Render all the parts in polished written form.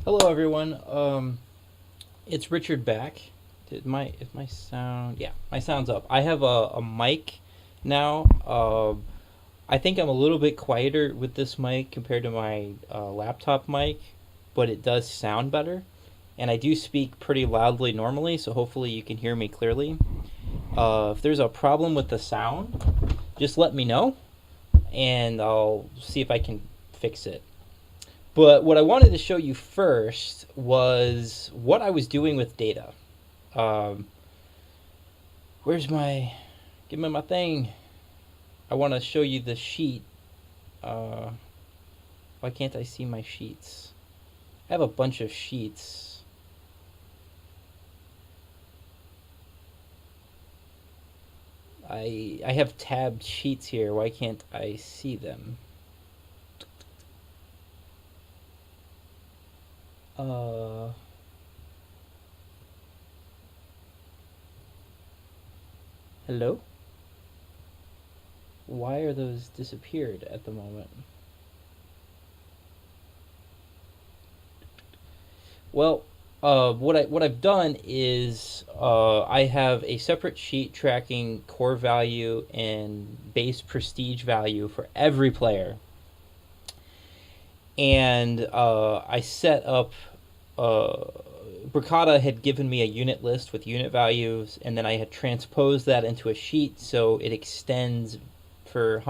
Hello, everyone. It's Richard back. Is my sound? Yeah, my sound's up. I have a mic now. I think I'm a little bit quieter with this mic compared to my laptop mic, but it does sound better. And I do speak pretty loudly normally, so hopefully you can hear me clearly. If there's a problem with the sound, just let me know, and I'll see if I can fix it. But what I wanted to show you first was what I was doing with data. Um, where's my... Give me my thing. I want to show you the sheet. Uh, why can't I see my sheets? I have a bunch of sheets. I have tabbed sheets here. Why can't I see them? Uh, Hello? Why are those disappeared at the moment? Well, what I've done is I have a separate sheet tracking core value and base prestige value for every player, and I set up. Bricata had given me a unit list with unit values, and then I had transposed that into a sheet so it extends for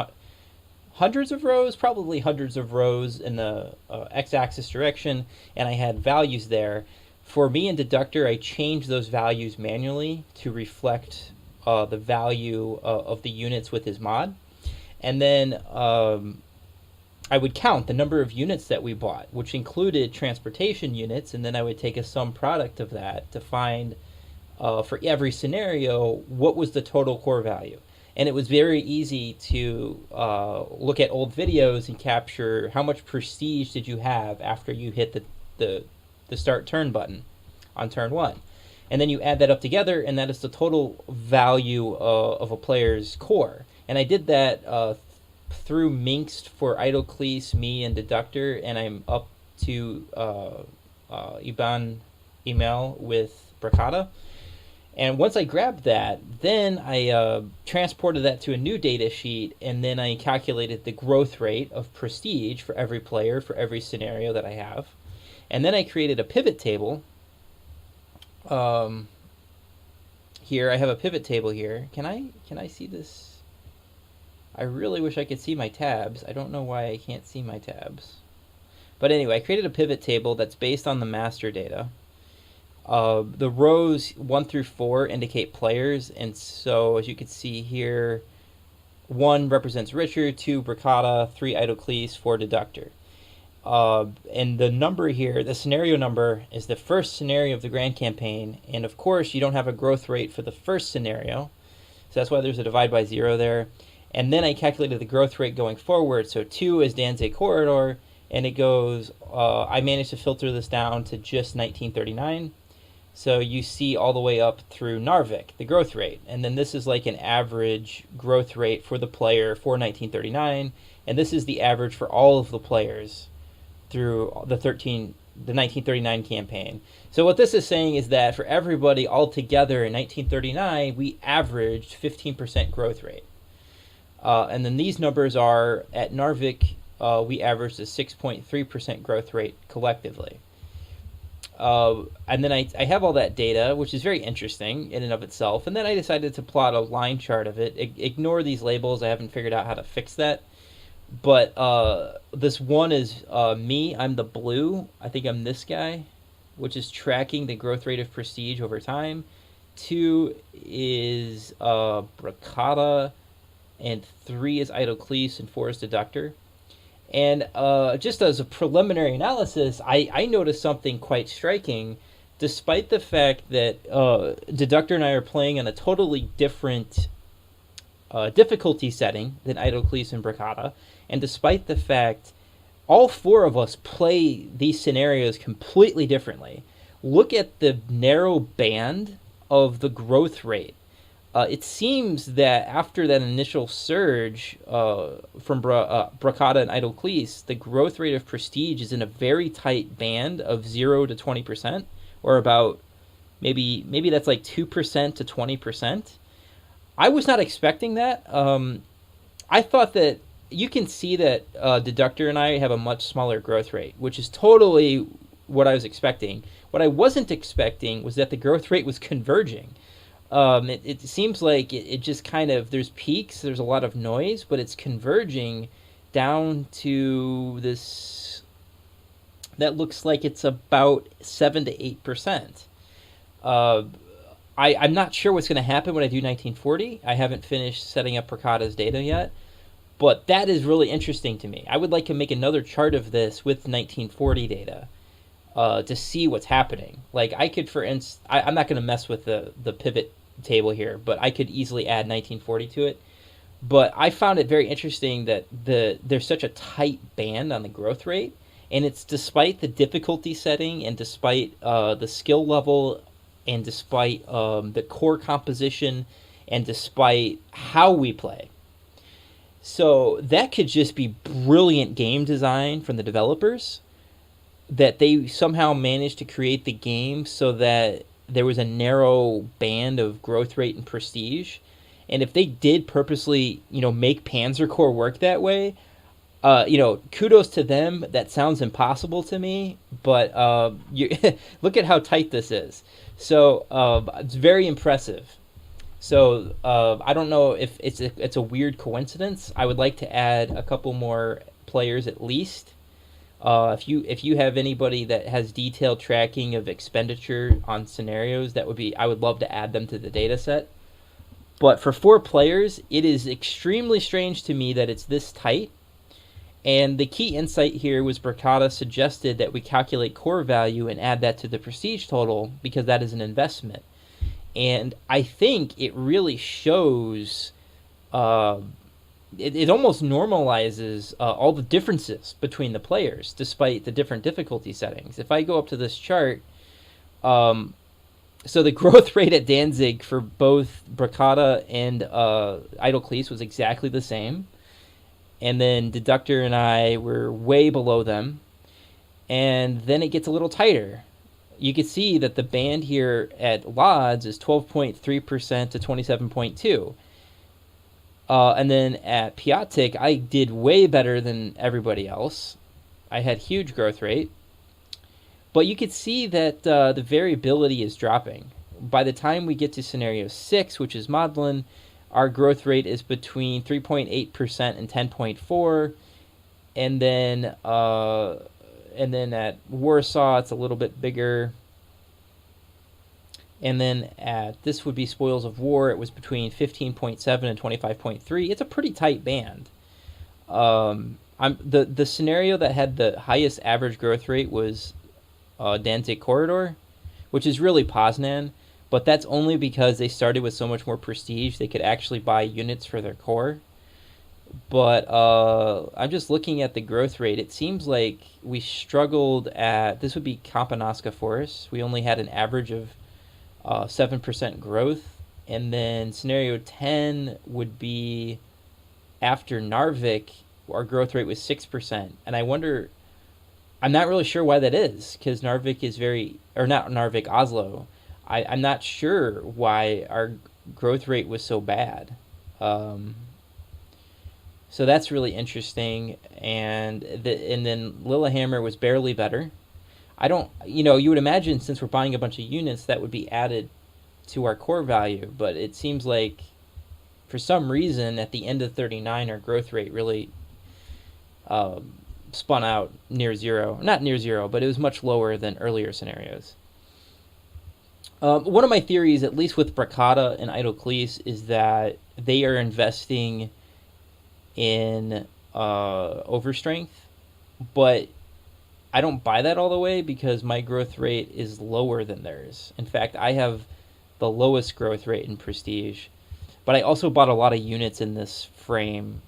hundreds of rows, probably hundreds of rows in the x-axis direction, and I had values there. For me in Deducter, I changed those values manually to reflect the value of the units with his mod. And then I would count the number of units that we bought, which included transportation units, and then I would take a sum product of that to find, for every scenario, what was the total core value. And it was very easy to look at old videos and capture how much prestige did you have after you hit the start turn button on turn one. And then you add that up together, and that is the total value of a player's core. And I did that through Minsk for Idleclease, me, and Deducter, and I'm up to Iban email with Bricata. And once I grabbed that, then I transported that to a new data sheet, and then I calculated the growth rate of prestige for every player for every scenario that I have. And then I created a pivot table. Here I have a pivot table here. Can I see this? I really wish I could see my tabs. I don't know why I can't see my tabs. But anyway, I created a pivot table that's based on the master data. The rows 1 through 4 indicate players, and so as you can see here, 1 represents Richard, 2 Bricata, 3 Idleclease, 4 Deductor. And the number here, the scenario number, is the first scenario of the grand campaign, and of course you don't have a growth rate for the first scenario, so that's why there's a divide by 0 there. And then I calculated the growth rate going forward, so 2 is Danzig Corridor, and it goes, I managed to filter this down to just 1939. So you see all the way up through Narvik, the growth rate. And then this is like an average growth rate for the player for 1939. And this is the average for all of the players through the 1939 campaign. So what this is saying is that for everybody all together in 1939, we averaged 15% growth rate. And then these numbers are, at Narvik, we averaged a 6.3% growth rate collectively. And then I have all that data, which is very interesting in and of itself. And then I decided to plot a line chart of it. Ignore these labels. I haven't figured out how to fix that. But this one is me. I'm the blue. I think I'm this guy, which is tracking the growth rate of prestige over time. 2 is Bricata, and 3 is Idleclease, and 4 is Deductor. And just as a preliminary analysis, I noticed something quite striking. Despite the fact that Deductor and I are playing on a totally different difficulty setting than Idleclease and Bricata, and despite the fact all 4 of us play these scenarios completely differently, look at the narrow band of the growth rate It seems that after that initial surge from Bracada and Idocles, the growth rate of Prestige is in a very tight band of 0 to 20%, or about maybe that's like 2% to 20%. I was not expecting that. I thought that you can see that Deductor and I have a much smaller growth rate, which is totally what I was expecting. What I wasn't expecting was that the growth rate was converging. It seems like it just kind of, there's peaks, there's a lot of noise, but it's converging down to this that looks like it's about 7 to 8%. Uh, I'm not sure what's going to happen when I do 1940. I haven't finished setting up Bracada's data yet, but that is really interesting to me. I would like to make another chart of this with 1940 data to see what's happening. Like I could, for instance, I'm not going to mess with the pivot table here, but I could easily add 1940 to it. But I found it very interesting that there's such a tight band on the growth rate, and it's despite the difficulty setting and despite the skill level and despite the core composition and despite how we play. So that could just be brilliant game design from the developers, that they somehow managed to create the game so that there was a narrow band of growth rate and prestige. And if they did purposely, make Panzer Corps work that way, kudos to them. That sounds impossible to me, but you look at how tight this is. So it's very impressive. So I don't know if it's a weird coincidence. I would like to add a couple more players at least. If you have anybody that has detailed tracking of expenditure on scenarios, I would love to add them to the data set. But for 4 players, it is extremely strange to me that it's this tight. And the key insight here was Bracada suggested that we calculate core value and add that to the prestige total because that is an investment. And I think it really shows, it almost normalizes all the differences between the players despite the different difficulty settings. If I go up to this chart, so the growth rate at Danzig for both Bracada and Idocles was exactly the same. And then Deductor and I were way below them. And then it gets a little tighter. You can see that the band here at Lodz is 12.3% to 27.2%. And then at Piatek, I did way better than everybody else. I had huge growth rate. But you could see that the variability is dropping. By the time we get to scenario 6, which is Modlin, our growth rate is between 3.8% and 10.4%. And then at Warsaw, it's a little bit bigger. And then this would be Spoils of War, it was between 15.7 and 25.3. It's a pretty tight band. The scenario that had the highest average growth rate was Danzig Corridor, which is really Poznan, but that's only because they started with so much more prestige they could actually buy units for their core. But I'm just looking at the growth rate. It seems like we struggled at, this would be Kampanaska Forest. We only had an average of 7% growth. And then scenario 10 would be after Narvik, our growth rate was 6%. And I wonder, I'm not really sure why that is, because Narvik is not Narvik, Oslo. I'm not sure why our growth rate was so bad. So that's really interesting. And then Lillehammer was barely better. You would imagine since we're buying a bunch of units that would be added to our core value, but it seems like for some reason at the end of 39 our growth rate really spun out near zero. Not near zero, but it was much lower than earlier scenarios. One of my theories, at least with Bracada and Idocles, is that they are investing in overstrength, but I don't buy that all the way because my growth rate is lower than theirs. In fact, I have the lowest growth rate in prestige, but I also bought a lot of units in this frame.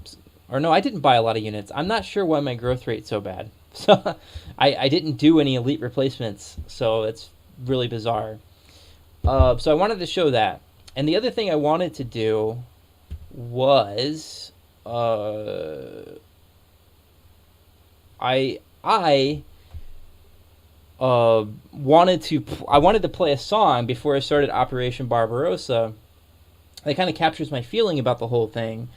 Or no, I didn't buy a lot of units. I'm not sure why my growth rate's so bad. So I didn't do any elite replacements, so it's really bizarre. So I wanted to show that. And the other thing I wanted to do was uh, I wanted to play a song before I started Operation Barbarossa that kind of captures my feeling about the whole thing.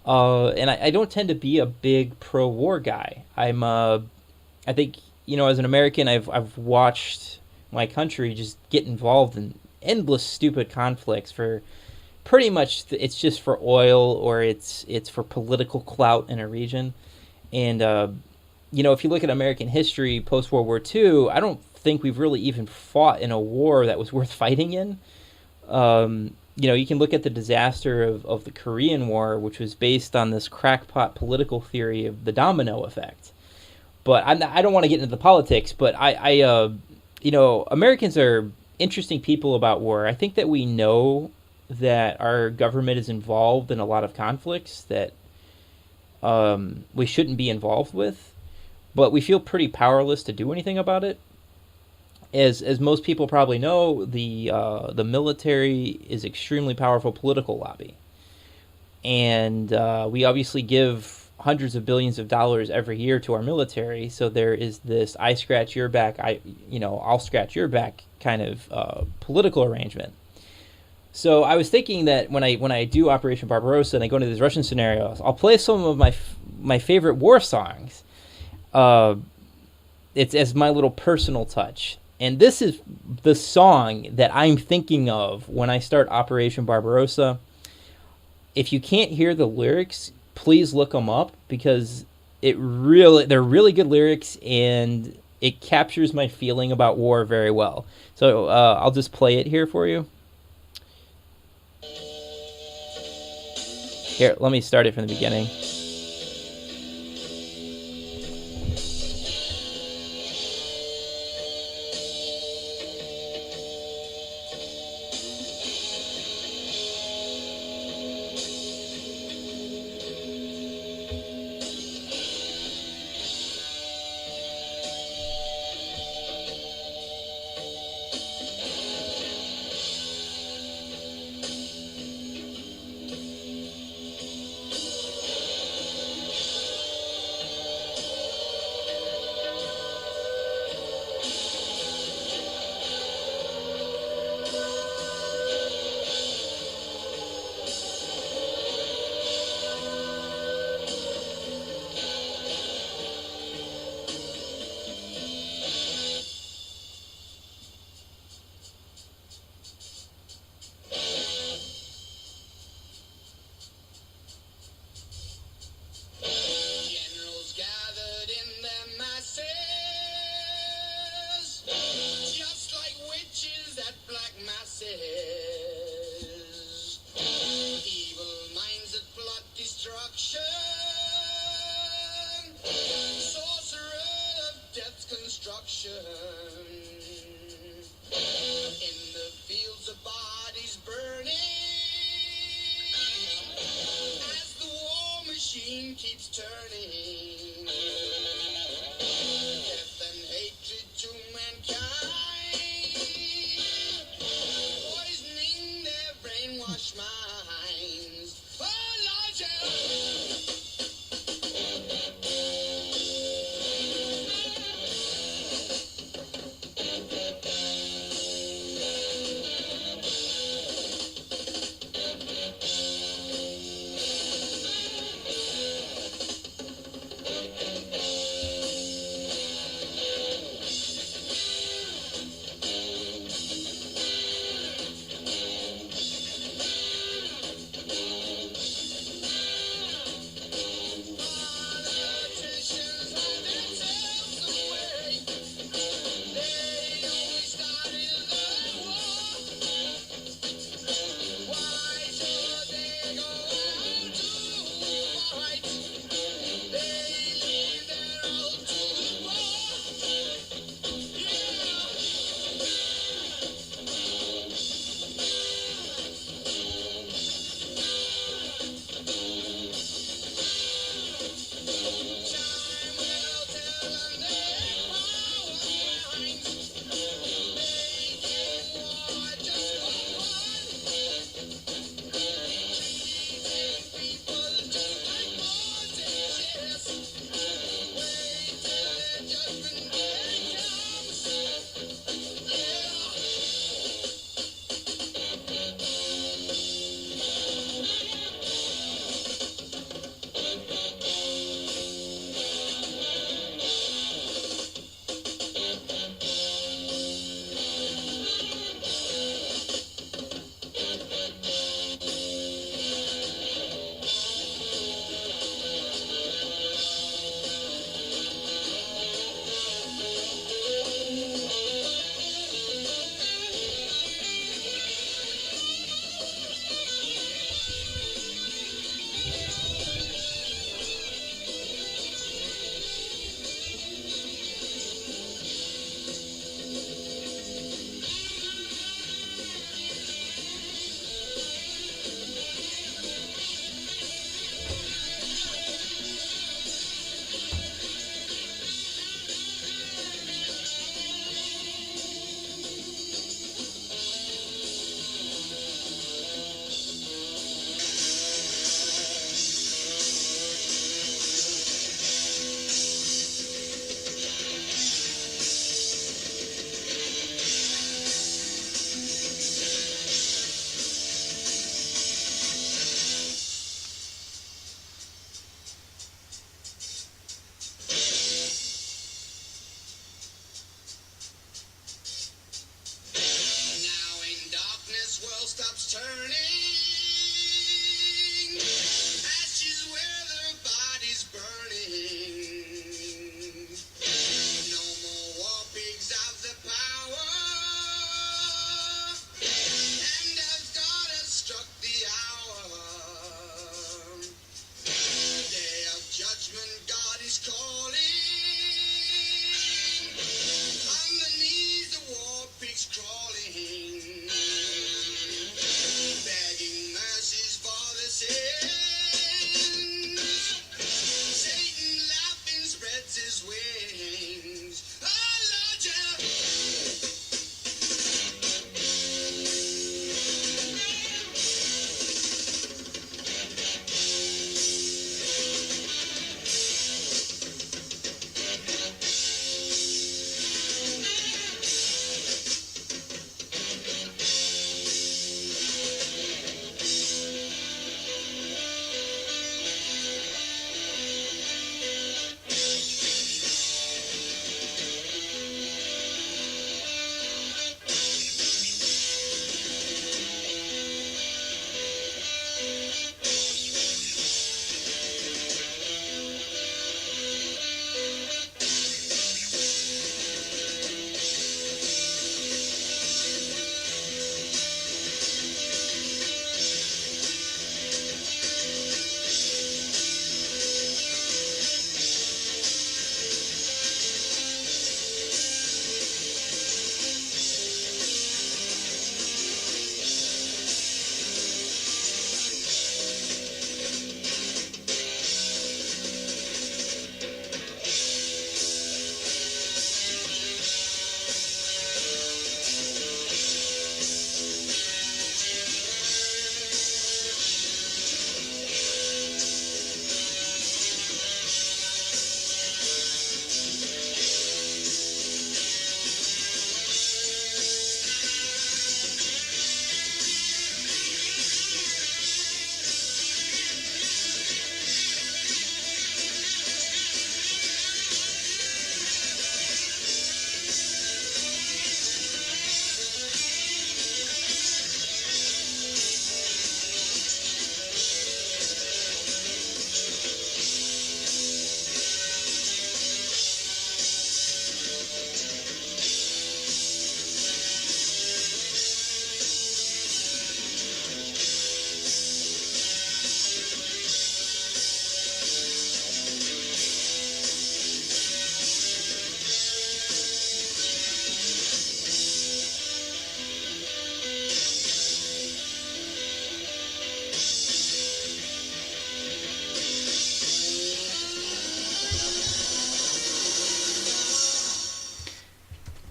And I don't tend to be a big pro-war guy. I think, as an American, I've watched my country just get involved in endless stupid conflicts for pretty much it's just for oil, or it's for political clout in a region. And if you look at American history post World War II, I don't think we've really even fought in a war that was worth fighting in. You can look at the disaster of the Korean War, which was based on this crackpot political theory of the domino effect. But I don't want to get into the politics, but Americans are interesting people about war. I think that we know that our government is involved in a lot of conflicts that we shouldn't be involved with, but we feel pretty powerless to do anything about it. As most people probably know, the military is extremely powerful political lobby, and we obviously give hundreds of billions of dollars every year to our military. So there is this "I scratch your back, I'll scratch your back" kind of political arrangement. So I was thinking that when I do Operation Barbarossa and I go into these Russian scenarios, I'll play some of my favorite war songs. It's as my little personal touch. And this is the song that I'm thinking of when I start Operation Barbarossa. If you can't hear the lyrics, please look them up, because they're really good lyrics, and it captures my feeling about war very well. So I'll just play it here for you. Here, let me start it from the beginning.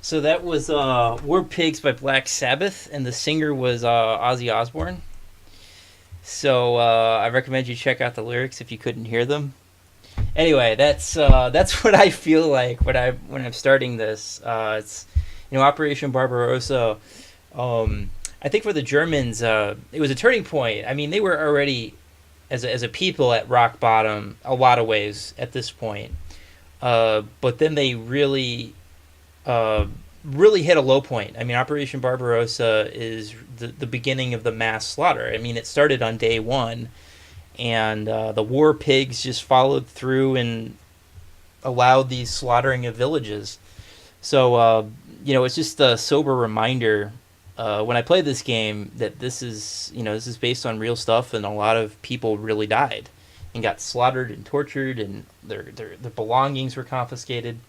So that was War Pigs by Black Sabbath, and the singer was Ozzy Osbourne. So I recommend you check out the lyrics if you couldn't hear them. Anyway, that's what I feel like when I'm starting this. It's Operation Barbarossa. I think for the Germans, it was a turning point. I mean, they were already as a people at rock bottom a lot of ways at this point. But then they really hit a low point. I mean, Operation Barbarossa is the beginning of the mass slaughter. I mean, it started on day one, and the war pigs just followed through and allowed these slaughtering of villages. So, it's just a sober reminder when I play this game that this is based on real stuff, and a lot of people really died and got slaughtered and tortured, and their belongings were confiscated.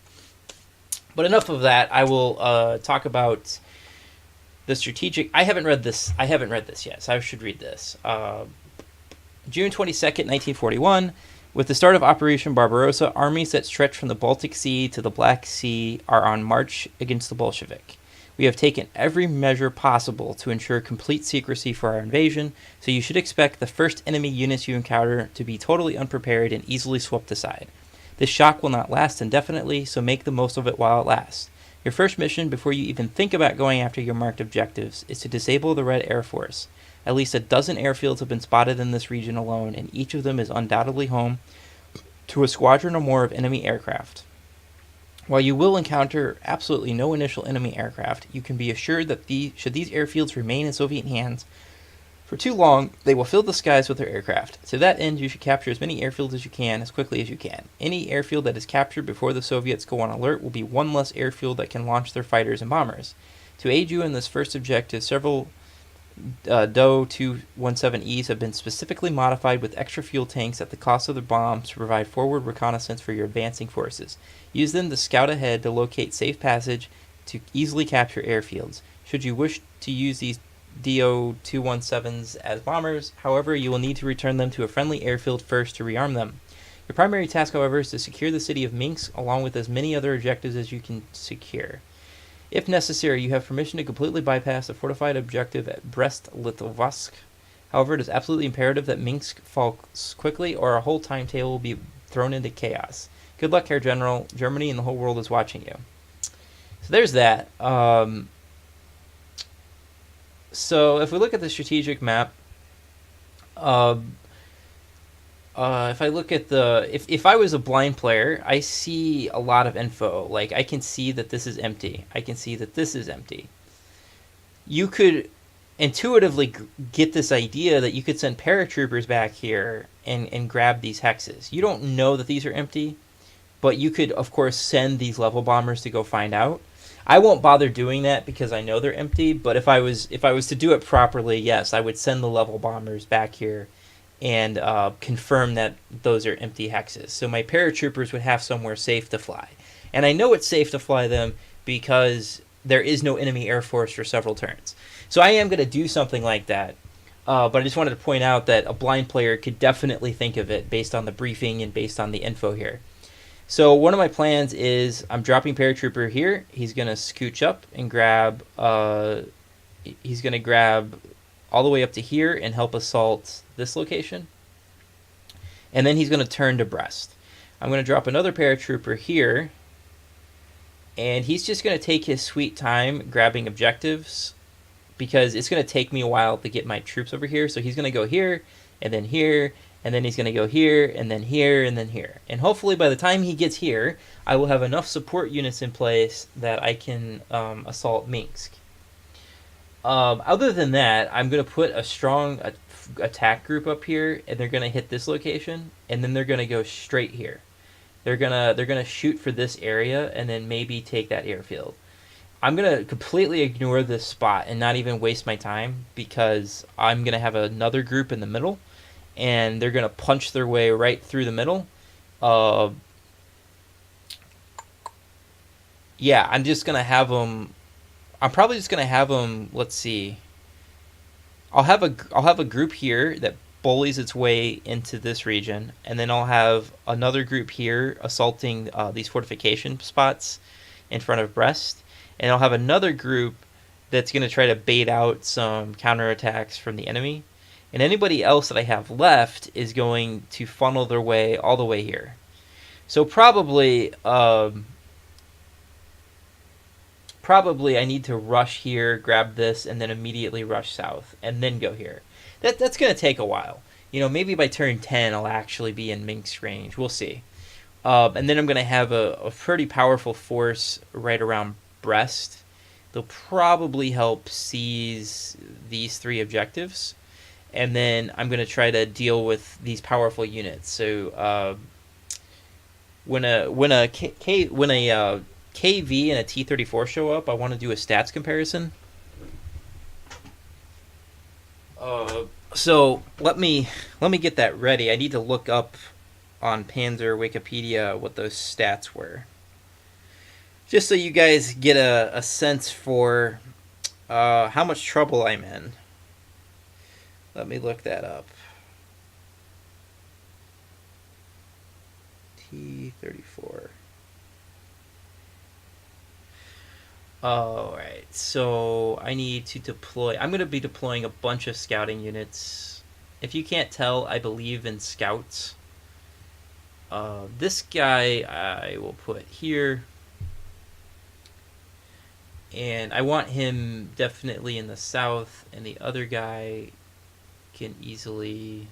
But enough of that. I will talk about the strategic. I haven't read this yet, so I should read this. June 22nd, 1941. With the start of Operation Barbarossa, armies that stretch from the Baltic Sea to the Black Sea are on march against the Bolshevik. We have taken every measure possible to ensure complete secrecy for our invasion, so you should expect the first enemy units you encounter to be totally unprepared and easily swept aside. This shock will not last indefinitely, so make the most of it while it lasts. Your first mission, before you even think about going after your marked objectives, is to disable the Red Air Force. At least a dozen airfields have been spotted in this region alone, and each of them is undoubtedly home to a squadron or more of enemy aircraft. While you will encounter absolutely no initial enemy aircraft, you can be assured that should these airfields remain in Soviet hands for too long, they will fill the skies with their aircraft. To that end, you should capture as many airfields as you can, as quickly as you can. Any airfield that is captured before the Soviets go on alert will be one less airfield that can launch their fighters and bombers. To aid you in this first objective, several Do-217Es have been specifically modified with extra fuel tanks at the cost of the bombs to provide forward reconnaissance for your advancing forces. Use them to scout ahead to locate safe passage to easily capture airfields. Should you wish to use these Do-217s as bombers, however, you will need to return them to a friendly airfield first to rearm them. Your primary task, however, is to secure the city of Minsk along with as many other objectives as you can secure. If necessary, you have permission to completely bypass the fortified objective at Brest-Litovsk. However, it is absolutely imperative that Minsk falls quickly or a whole timetable will be thrown into chaos. Good luck, Herr General. Germany and the whole world is watching you. So there's that. So if we look at the strategic map, if I look at if I was a blind player, I see a lot of info. Like, I can see that this is empty. I can see that this is empty. You could intuitively get this idea that you could send paratroopers back here and grab these hexes. You don't know that these are empty, but you could, of course, send these level bombers to go find out. I won't bother doing that because I know they're empty, but if I was to do it properly, yes, I would send the level bombers back here and confirm that those are empty hexes. So my paratroopers would have somewhere safe to fly. And I know it's safe to fly them because there is no enemy air force for several turns. So I am going to do something like that. But I just wanted to point out that a blind player could definitely think of it based on the briefing and based on the info here. So one of my plans is I'm dropping paratrooper here. He's going to scooch up and grab he's going to grab all the way up to here and help assault this location. And then he's going to turn to Brest. I'm going to drop another paratrooper here. And he's just going to take his sweet time grabbing objectives because it's going to take me a while to get my troops over here. So he's going to go here and then here. And then he's going to go here, and then here, and then here. And hopefully by the time he gets here, I will have enough support units in place that I can assault Minsk. Other than that, I'm going to put a strong attack group up here, and they're going to hit this location, and then they're going to go straight here. They're gonna shoot for this area, and then maybe take that airfield. I'm going to completely ignore this spot and not even waste my time because I'm going to have another group in the middle. And they're going to punch their way right through the middle. Yeah, I'm just going to have them... I'm probably just going to have them... Let's see. I'll have a group here that bullies its way into this region. And then I'll have another group here assaulting these fortification spots in front of Brest. and I'll have another group that's going to try to bait out some counterattacks from the enemy. And anybody else that I have left is going to funnel their way all the way here. So probably I need to rush here, grab this, and then immediately rush south, and then go here. That's going to take a while. You know, maybe by turn 10 I'll actually be in Minsk range. We'll see. And then I'm going to have a pretty powerful force right around Brest. They'll probably help seize these 3 objectives. And then I'm going to try to deal with these powerful units. So when a KV and a T-34 show up, I want to do a stats comparison. So let me get that ready. I need to look up on Panzer Wikipedia what those stats were, just so you guys get a sense for how much trouble I'm in. Let me look that up. T-34. Alright, so I need to deploy. I'm going to be deploying a bunch of scouting units. If you can't tell, I believe in scouts. This guy I will put here. And I want him definitely in the south, and the other guy can easily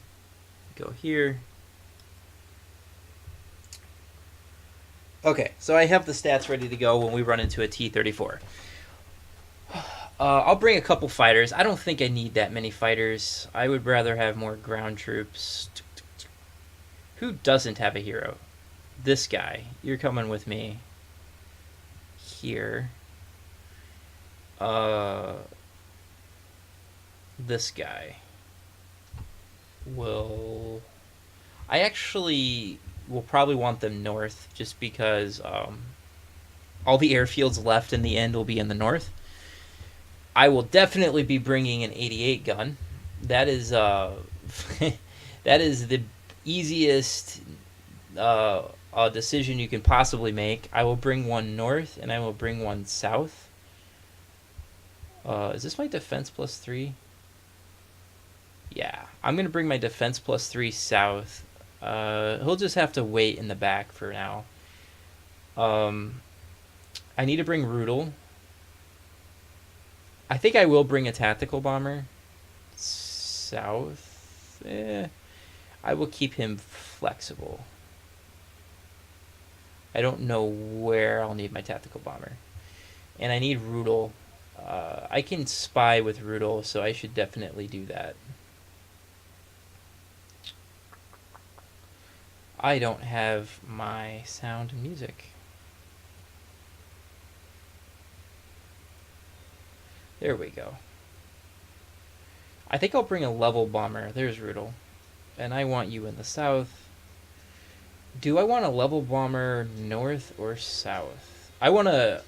go here. Okay, so I have the stats ready to go when we run into a T-34. I'll bring a couple fighters. I don't think I need that many fighters. I would rather have more ground troops. Who doesn't have a hero? This guy. You're coming with me. Here. This guy will... I actually will probably want them north, just because all the airfields left in the end will be in the north. I will definitely be bringing an 88 gun. That is that is the easiest decision you can possibly make. I will bring one north, and I will bring one south. Is this my defense plus 3? Yeah, I'm going to bring my defense plus 3 south. He'll just have to wait in the back for now. I need to bring Rudel. I think I will bring a tactical bomber south. I will keep him flexible. I don't know where I'll need my tactical bomber. And I need Rudel. I can spy with Rudel, so I should definitely do that. I don't have my sound and music. There we go. I think I'll bring a level bomber. There's Rudel. And I want you in the south. Do I want a level bomber north or south? I want a...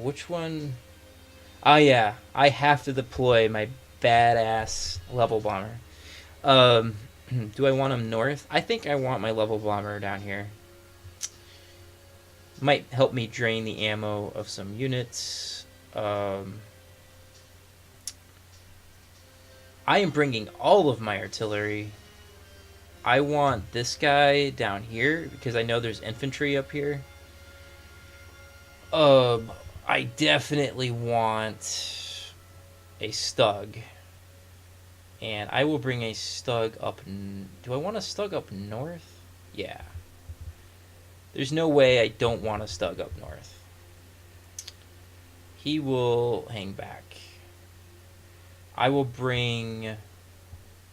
which one? Oh yeah, I have to deploy my badass level bomber. Do I want him north? I think I want my level bomber down here. Might help me drain the ammo of some units. I am bringing all of my artillery. I want this guy down here because I know there's infantry up here. I definitely want a Stug. And I will bring a Stug up... Do I want a Stug up north? Yeah. There's no way I don't want a Stug up north. He will hang back. I will bring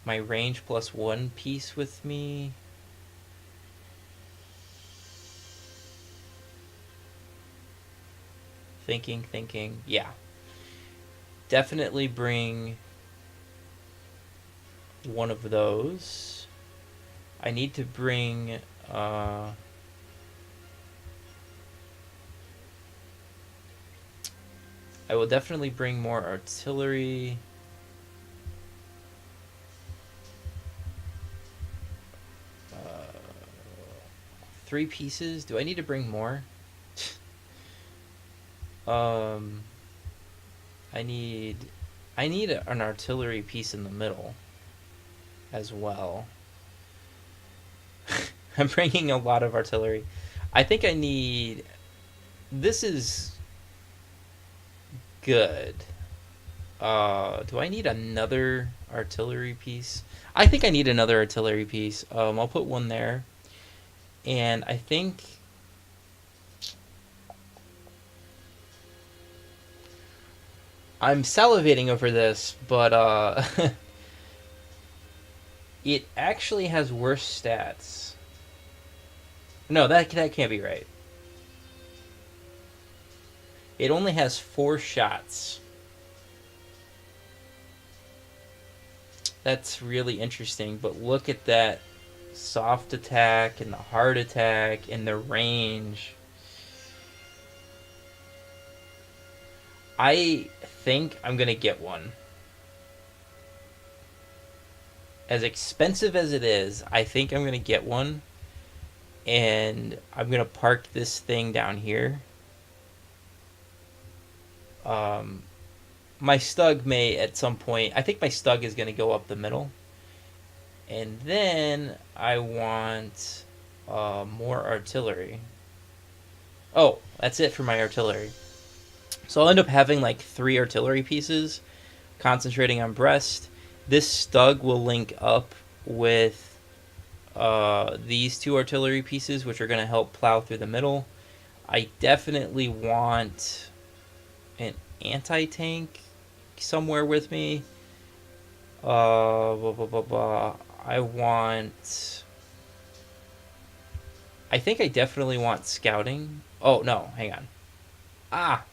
my range plus 1 piece with me. Thinking. Yeah. Definitely bring one of those. I need to bring I will definitely bring more artillery. 3 pieces. Do I need to bring more? Um, I need an artillery piece in the middle as well. I'm bringing a lot of artillery. I think I need. This is good. Do I need another artillery piece? I think I need another artillery piece. I'll put one there, and I think I'm salivating over this, but it actually has worse stats. No, that can't be right. It only has 4 shots. That's really interesting, but look at that soft attack and the hard attack and the range. I think I'm gonna get one. As expensive as it is, I think I'm gonna get one, and I'm gonna park this thing down here. My Stug may at some point. I think my Stug is gonna go up the middle, and then I want more artillery. Oh, that's it for my artillery. So I'll end up having like 3 artillery pieces, concentrating on Brest. This Stug will link up with these 2 artillery pieces, which are going to help plow through the middle. I definitely want an anti-tank somewhere with me. Blah, blah, blah, blah. I think I definitely want scouting. Oh, no, hang on. Ah,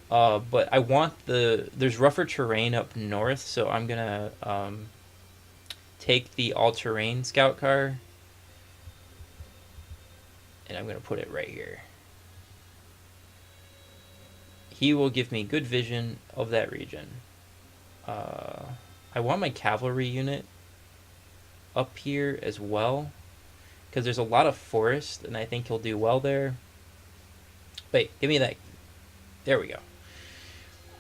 but I want there's rougher terrain up north, so I'm gonna take the all-terrain scout car, and I'm gonna put it right here. He will give me good vision of that region. I want my cavalry unit up here as well, because there's a lot of forest, and I think he'll do well there. Wait, give me that. There we go.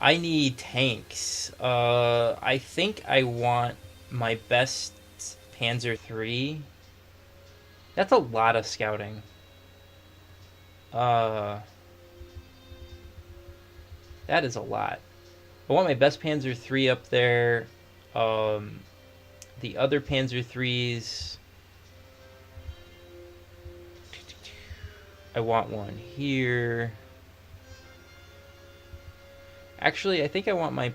I need tanks. I think I want my best Panzer III. That's a lot of scouting. That is a lot. I want my best Panzer III up there. The other Panzer IIIs. I want one here. Actually, I think I want my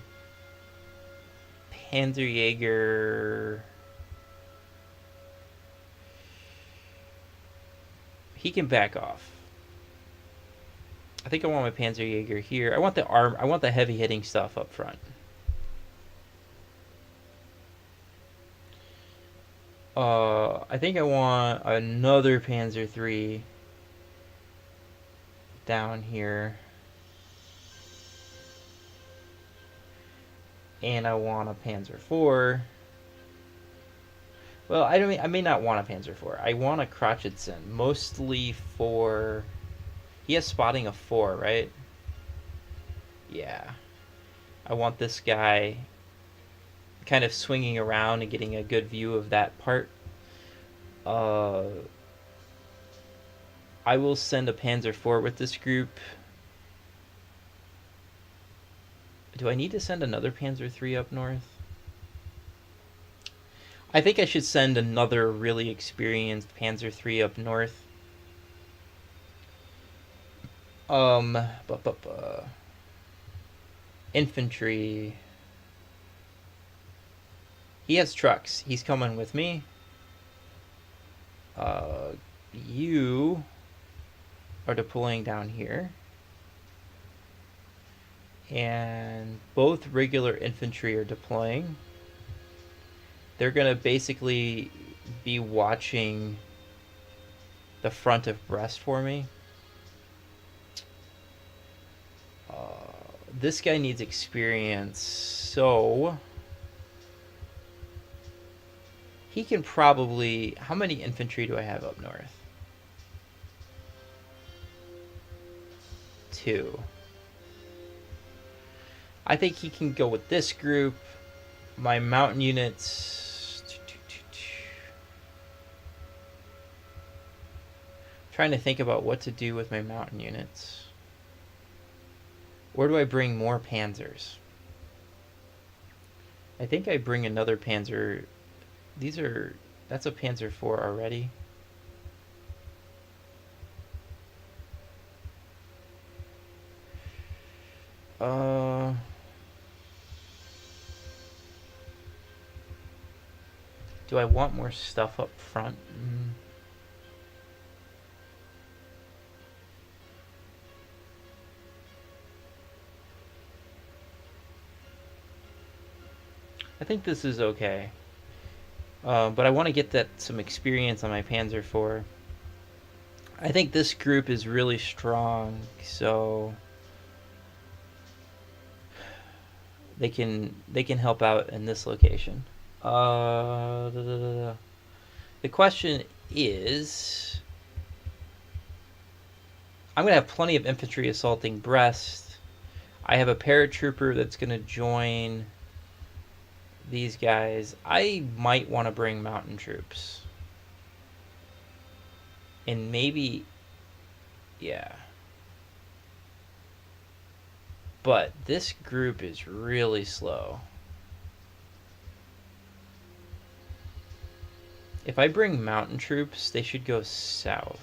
Panzerjäger. He can back off. I think I want my Panzerjäger here. I want the arm. I want the heavy hitting stuff up front. I think I want another Panzer III down here. And I want a Panzer IV. Well, I may not want a Panzer IV. I want a Krochitsen, mostly for. He has spotting of 4, right? Yeah. I want this guy kind of swinging around and getting a good view of that part. I will send a Panzer IV with this group. Do I need to send another Panzer III up north? I think I should send another really experienced Panzer III up north. Infantry. He has trucks. He's coming with me. You are deploying down here. And both regular infantry are deploying. They're going to basically be watching the front of Brest for me. This guy needs experience, so he can probably. How many infantry do I have up north? 2. I think he can go with this group. My mountain units... Trying to think about what to do with my mountain units. Where do I bring more panzers? I think I bring another panzer. That's a Panzer 4 already. Do I want more stuff up front? I think this is okay. But I want to get some experience on my Panzer 4. I think this group is really strong, so they can help out in this location. The question is, I'm going to have plenty of infantry assaulting Brest. I have a paratrooper that's going to join these guys. I might want to bring mountain troops. And maybe, yeah. But this group is really slow. If I bring mountain troops, they should go south.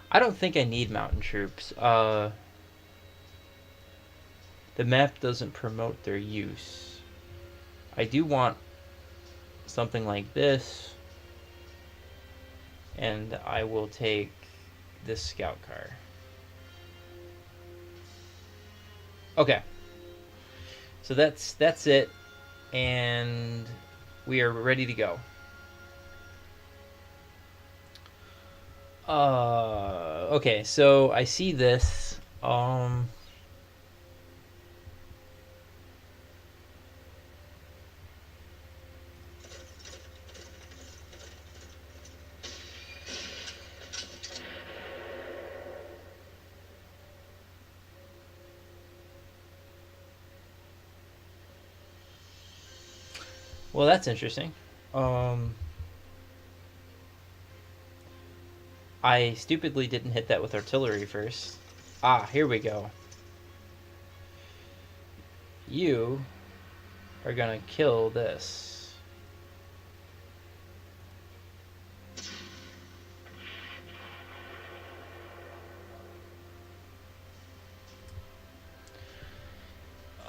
I don't think I need mountain troops. The map doesn't promote their use. I do want something like this. And I will take this scout car. Okay. So that's it. And we are ready to go. Okay, so I see this. Well, that's interesting. I stupidly didn't hit that with artillery first. Ah, here we go. You are gonna kill this.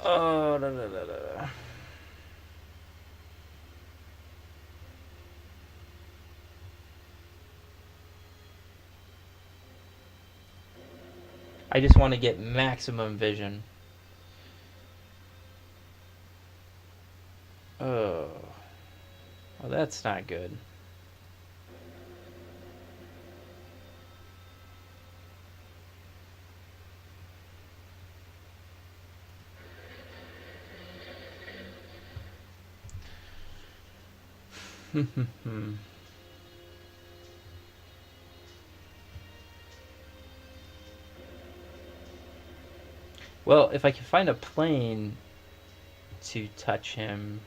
Oh, da, da, da, da. I just want to get maximum vision. Oh. Well, that's not good. Well, if I can find a plane to touch him.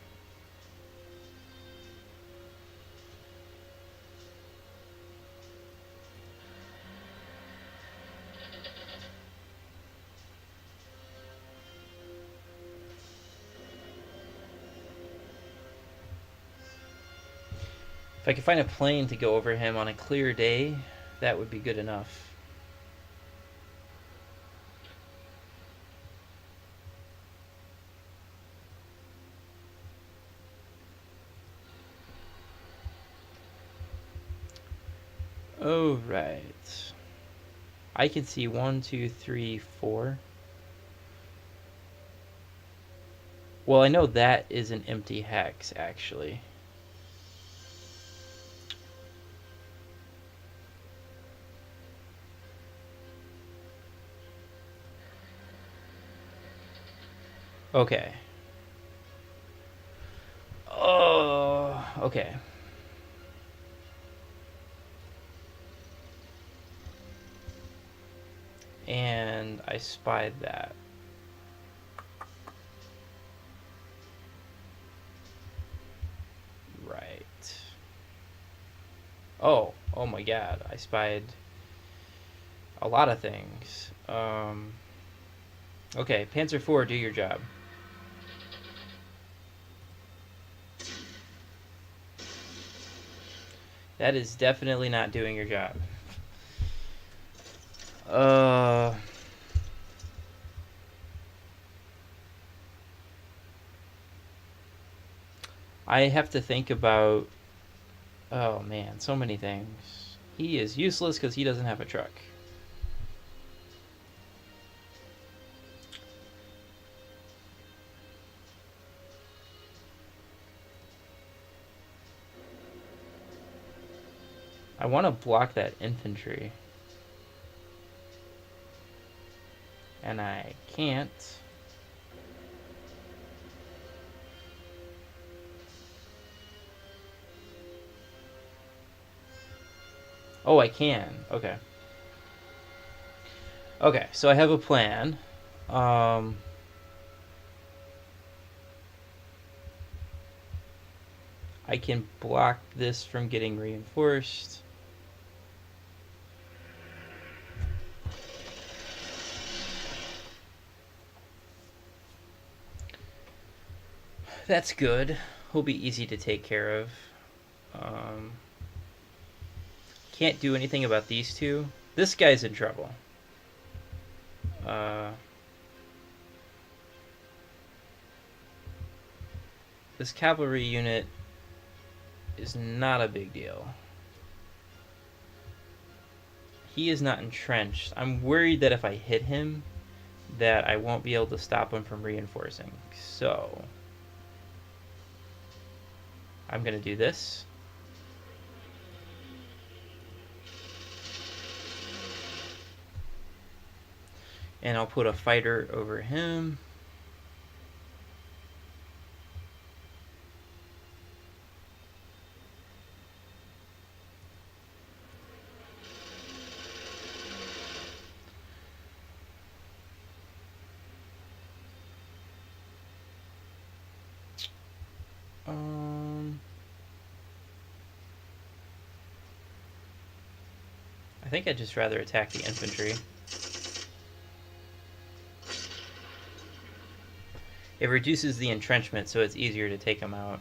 If I could find a plane to go over him on a clear day, that would be good enough. Oh, right. I can see 1, 2, 3, 4. Well, I know that is an empty hex, actually. Okay. Oh, okay. And I spied that. Right. Oh my god. I spied a lot of things. Okay, Panzer IV, do your job. That is definitely not doing your job. I have to think about... Oh man, so many things. He is useless because he doesn't have a truck. I want to block that infantry. And I can't. Oh, I can. Okay. Okay, so I have a plan. I can block this from getting reinforced. That's good. He'll be easy to take care of. Can't do anything about these two. This guy's in trouble. This cavalry unit is not a big deal. He is not entrenched. I'm worried that if I hit him, that I won't be able to stop him from reinforcing. So I'm going to do this. And I'll put a fighter over him. I think I'd just rather attack the infantry. It reduces the entrenchment, so it's easier to take them out.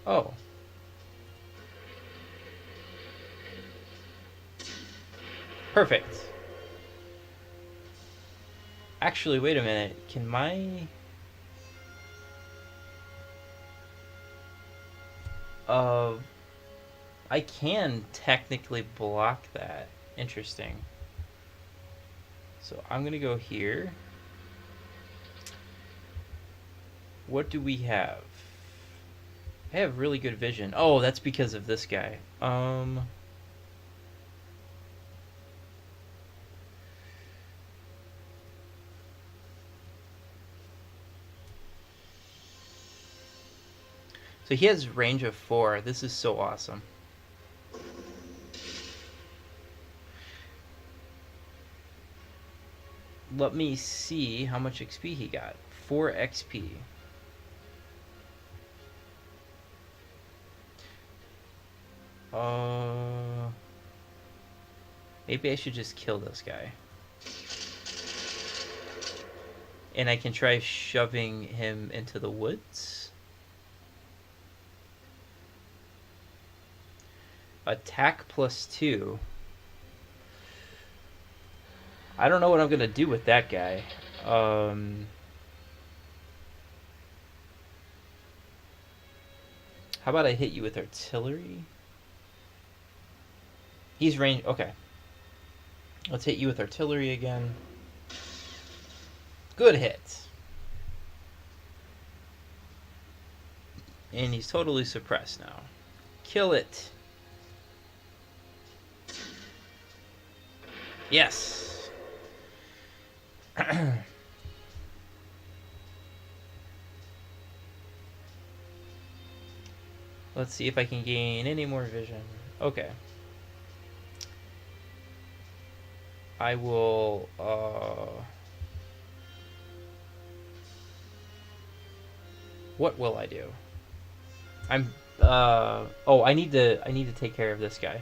Oh. Perfect. Actually, wait a minute. Can my... I can technically block that. Interesting. So I'm going to go here. What do we have? I have really good vision. Oh, that's because of this guy. So he has range of 4. This is so awesome. Let me see how much XP he got. 4 XP. Maybe I should just kill this guy. And I can try shoving him into the woods. Attack +2. I don't know what I'm going to do with that guy. How about I hit you with artillery? He's range... Okay. Let's hit you with artillery again. Good hit. And he's totally suppressed now. Kill it. Yes. Let's see if I can gain any more vision. Okay. I will, what will I do? Oh, I need to take care of this guy.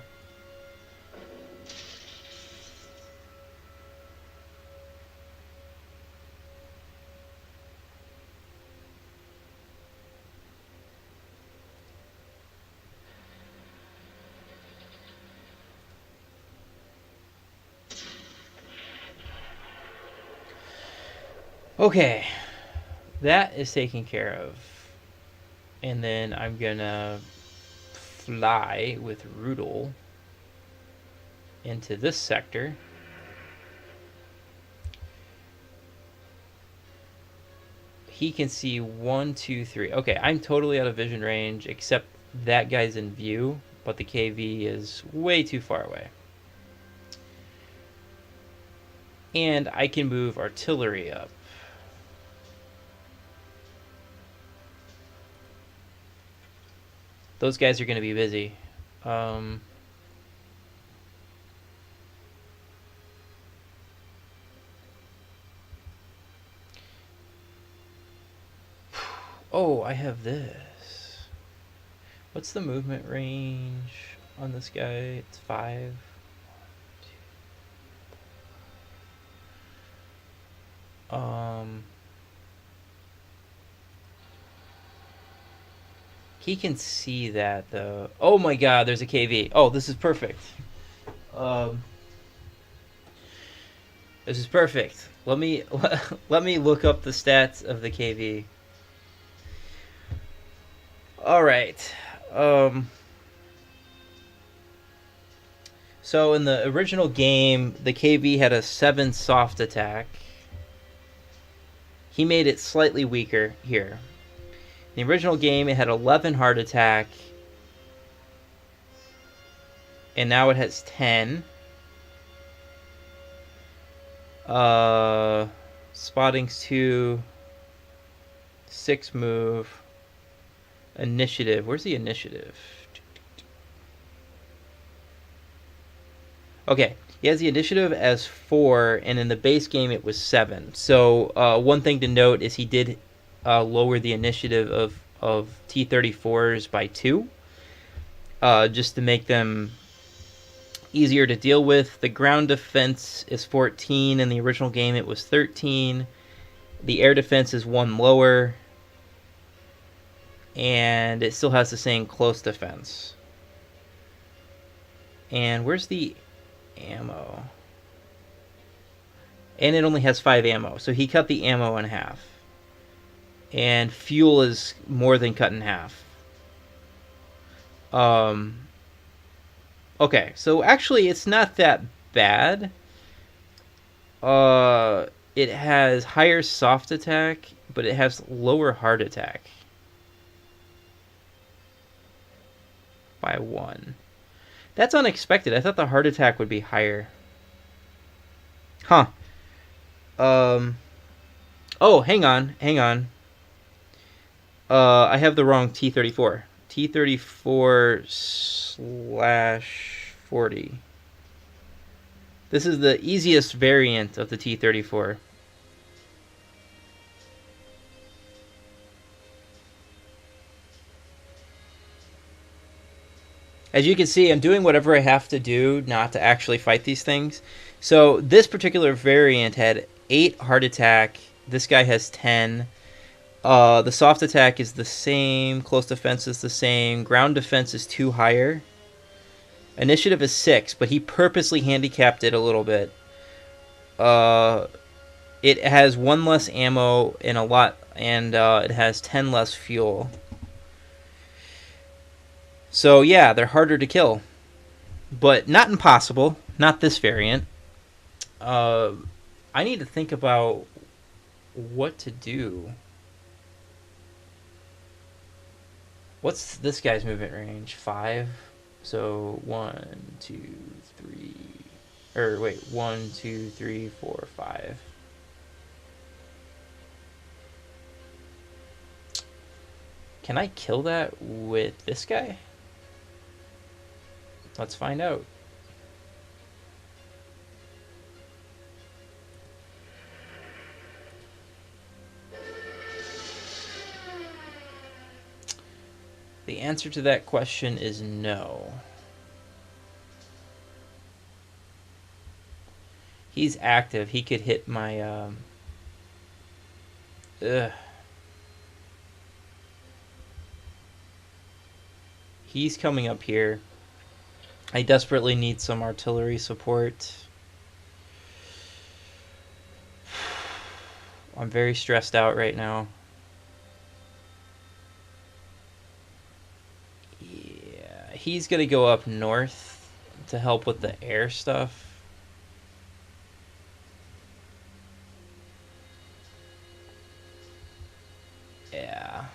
Okay, that is taken care of. And then I'm gonna fly with Rudel into this sector. He can see 1, 2, 3. Okay, I'm totally out of vision range, except that guy's in view, but the KV is way too far away. And I can move artillery up. Those guys are going to be busy. Oh, I have this. What's the movement range on this guy? It's 5. He can see that though. Oh my god, there's a KV. Oh, this is perfect. This is perfect. Let me look up the stats of the KV. All right. So in the original game, the KV had a 7 soft attack. He made it slightly weaker here. In the original game, it had 11 hard attack. And now it has 10. Spotting's 2. 6 move. Initiative. Where's the initiative? Okay. He has the initiative as 4, and in the base game it was 7. So one thing to note is he did lower the initiative of T-34s by 2, just to make them easier to deal with. The ground defense is 14. In the original game it was 13. The air defense is 1 lower, and it still has the same close defense. And where's the ammo? And it only has 5 ammo, so he cut the ammo in half. And fuel is more than cut in half. Okay, so actually it's not that bad. It has higher soft attack, but it has lower hard attack by 1. That's unexpected. I thought the hard attack would be higher. Huh. Oh, hang on. I have the wrong T-34. T-34/40. This is the easiest variant of the T-34. As you can see, I'm doing whatever I have to do not to actually fight these things. So this particular variant had 8 hard attack. This guy has 10. The soft attack is the same. Close defense is the same. Ground defense is 2 higher. Initiative is 6, but he purposely handicapped it a little bit. It has 1 less ammo and it has 10 less fuel. So yeah, they're harder to kill, but not impossible. Not this variant. I need to think about what to do. What's this guy's movement range? 5. So 1, 2, 3. Or wait, 1, 2, 3, 4, 5. Can I kill that with this guy? Let's find out. The answer to that question is no. He's active. He could hit my... Ugh. He's coming up here. I desperately need some artillery support. I'm very stressed out right now. Yeah, he's gonna go up north to help with the air stuff. Yeah.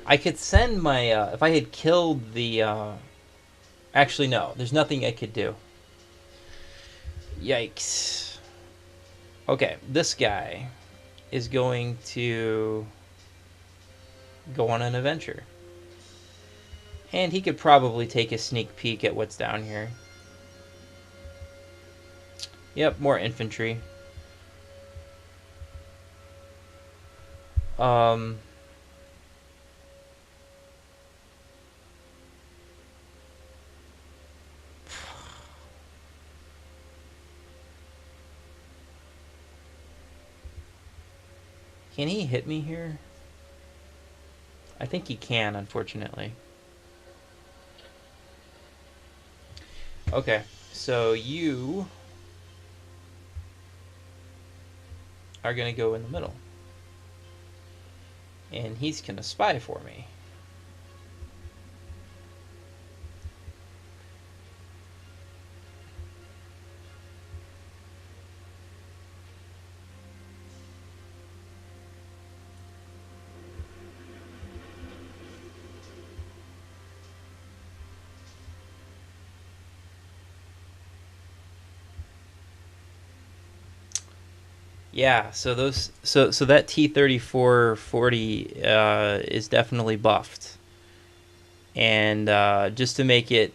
I could send my, if I had killed the, actually no, there's nothing I could do. Yikes. Okay, this guy is going to go on an adventure. And he could probably take a sneak peek at what's down here. Yep, more infantry. Can he hit me here? I think he can, unfortunately. Okay, so you are going to go in the middle. And he's going to spy for me. Yeah, so that T-3440 is definitely buffed. And just to make it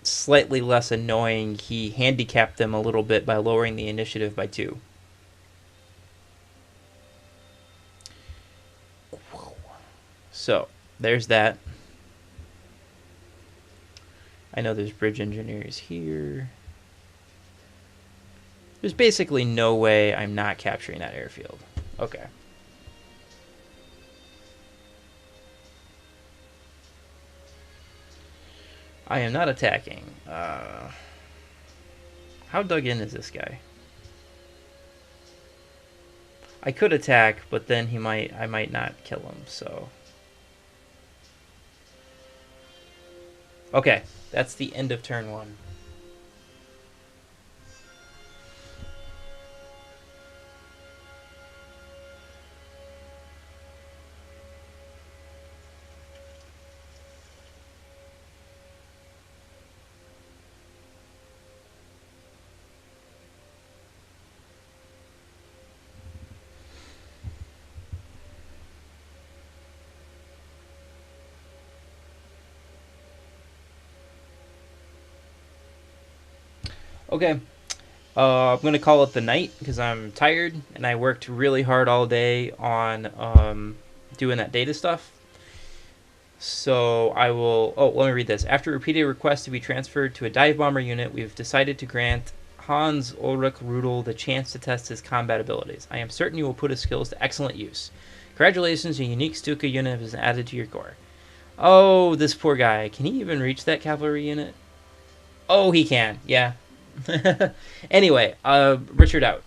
slightly less annoying, he handicapped them a little bit by lowering the initiative by 2. So, there's that. I know there's bridge engineers here. There's basically no way I'm not capturing that airfield. Okay. I am not attacking. How dug in is this guy? I could attack, but then I might not kill him, so. Okay, that's the end of turn 1. Okay, I'm going to call it the night because I'm tired and I worked really hard all day on doing that data stuff. So I will... Oh, let me read this. After repeated requests to be transferred to a dive bomber unit, we've decided to grant Hans Ulrich Rudel the chance to test his combat abilities. I am certain you will put his skills to excellent use. Congratulations, a unique Stuka unit has been added to your corps. Oh, this poor guy. Can he even reach that cavalry unit? Oh, he can. Yeah. Anyway, Richard out.